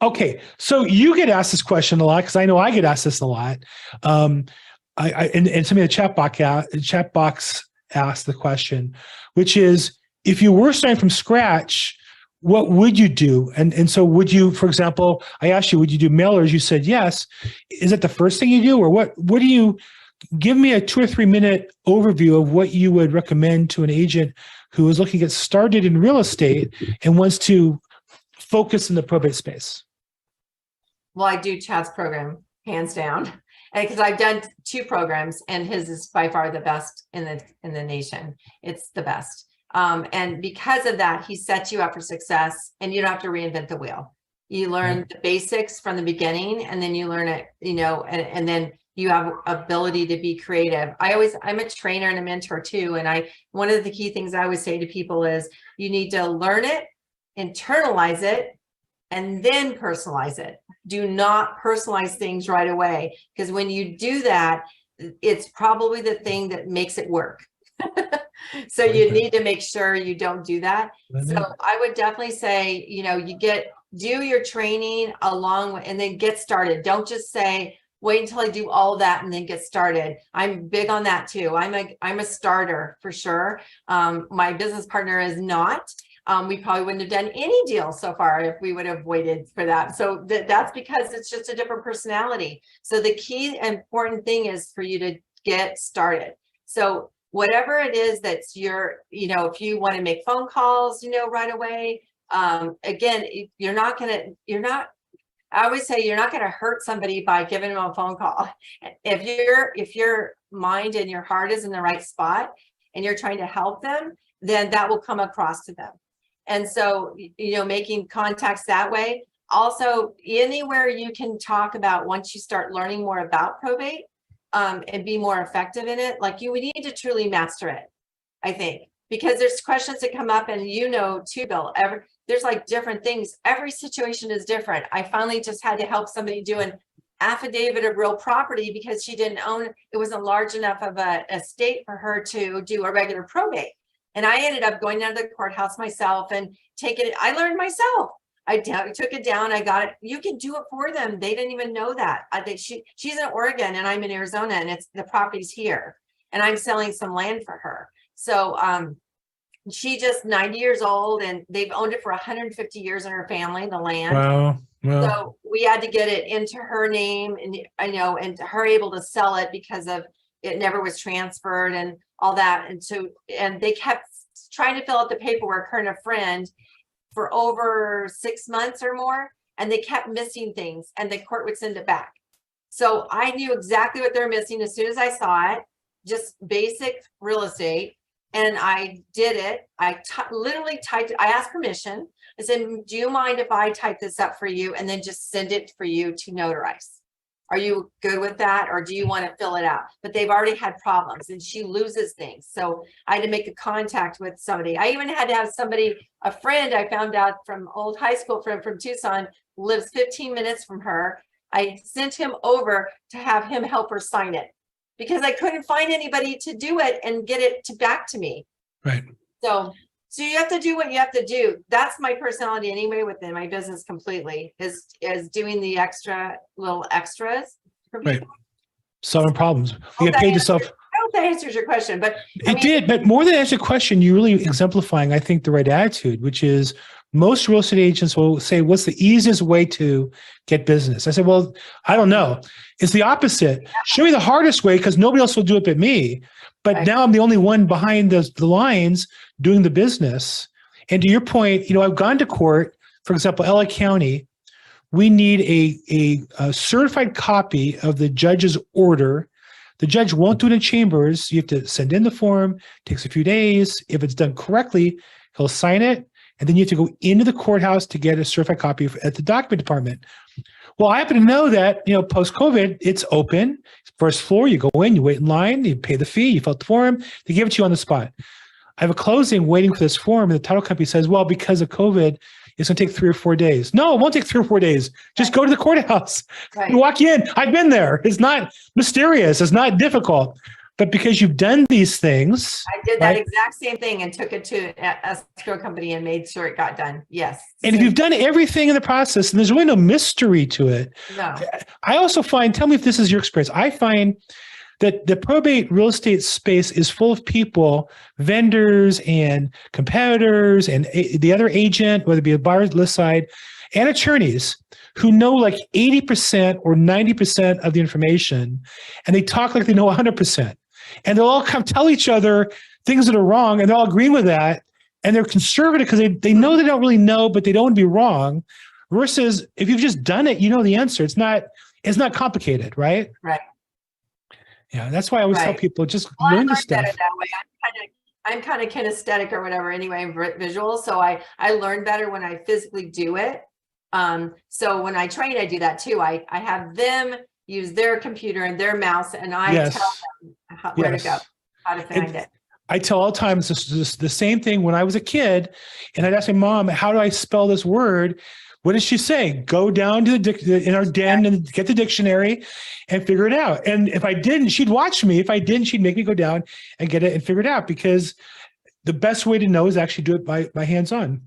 Okay, so you get asked this question a lot because I know I get asked this a lot. And somebody in the chat box asked the question, which is, if you were starting from scratch, what would you do? And so would you, for example, I asked you, would you do mailers? You said yes. Is that the first thing you do, or what do you? Give me a 2 or 3 minute overview of what you would recommend to an agent who is looking to get started in real estate and wants to focus in the probate space. Well, I do Chad's program, hands down, because I've done 2 programs, and his is by far the best in the nation. It's the best. And because of that, he sets you up for success, and you don't have to reinvent the wheel. You learn the basics from the beginning, and then you learn it, and then you have ability to be creative. I'm a trainer and a mentor too. And one of the key things I always say to people is you need to learn it, internalize it, and then personalize it. Do not personalize things right away, because when you do that, it's probably the thing that makes it work. So you need to make sure you don't do that. So I would definitely say, do your training and then get started. Don't just say, wait until I do all of that and then get started. I'm big on that too. I'm a starter for sure. My business partner is not. We probably wouldn't have done any deals so far if we would have waited for that. So that's because it's just a different personality. So the key important thing is for you to get started. So whatever it is that's if you want to make phone calls, right away, again, I always say you're not going to hurt somebody by giving them a phone call. If your mind and your heart is in the right spot and you're trying to help them, then that will come across to them. And so, making contacts that way. Also, anywhere you can talk about once you start learning more about probate and be more effective in it, like you would need to truly master it, I think, because there's questions that come up, and too, Bill, there's like different things. Every situation is different. I finally just had to help somebody do an affidavit of real property because she didn't own, it wasn't large enough of a estate for her to do a regular probate. And I ended up going down to the courthouse myself and taking it. I learned myself. I took it down. I got it. You can do it for them. They didn't even know that. She's in Oregon and I'm in Arizona, and the property's here, and I'm selling some land for her. So, she just 90 years old, and they've owned it for 150 years in her family, the land. Wow. So we had to get it into her name, and and her able to sell it because of it never was transferred and all that. And they kept trying to fill out the paperwork, her and a friend, for over 6 months or more, and they kept missing things, and the court would send it back. So I knew exactly what they're missing as soon as I saw it, just basic real estate. And I did it. I literally typed it. I asked permission. I said, do you mind if I type this up for you and then just send it for you to notarize? Are you good with that? Or do you want to fill it out? But they've already had problems, and she loses things. So I had to make a contact with somebody. I even had to have a friend I found out from old high school friend from Tucson, lives 15 minutes from her. I sent him over to have him help her sign it, because I couldn't find anybody to do it and get it back to me. Right. So you have to do what you have to do. That's my personality anyway within my business completely, is doing the little extras for people. Right. Solving problems. You get paid to solve. I hope that answers your question, but it did. But more than answer your question, you're really exemplifying, I think, the right attitude, which is most real estate agents will say, what's the easiest way to get business? I said, well, I don't know. It's the opposite. Show me the hardest way, because nobody else will do it but me. But now I'm the only one behind the lines doing the business. And to your point, I've gone to court, for example, LA County. We need a certified copy of the judge's order. The judge won't do it in chambers. You have to send in the form. It takes a few days. If it's done correctly, he'll sign it. And then you have to go into the courthouse to get a certified copy at the document department. Well, I happen to know that, post-COVID, it's open. First floor, you go in, you wait in line, you pay the fee, you fill out the form, they give it to you on the spot. I have a closing waiting for this form, and the title company says, well, because of COVID, it's going to take 3 or 4 days. No, it won't take 3 or 4 days. Just go to the courthouse. You walk in. I've been there. It's not mysterious. It's not difficult. But because you've done these things, I did that right? exact same thing and took it to a escrow company and made sure it got done. Yes. And if you've done everything in the process, and there's really no mystery to it. No. I also find, tell me if this is your experience, I find that the probate real estate space is full of people, vendors and competitors and the other agent, whether it be a buyer's list side, and attorneys who know like 80% or 90% of the information, and they talk like they know 100%. And they'll all come tell each other things that are wrong, and they're all agreeing with that. And they're conservative because they know they don't really know, but they don't want to be wrong. Versus if you've just done it, you know the answer. It's not complicated, right? Right. Yeah, that's why I always tell people just Well, learn the stuff. That way. I'm kind of kinesthetic or whatever anyway, visual. So I learn better when I physically do it. So when I train, I do that too. I have them use their computer and their mouse, and I tell them where to go, how to find it. I tell all the time, it's the same thing when I was a kid, and I'd ask my mom, how do I spell this word? What does she say? Go down to in our den and get the dictionary and figure it out. And if I didn't, she'd watch me. If I didn't, she'd make me go down and get it and figure it out, because the best way to know is actually do it by hands-on.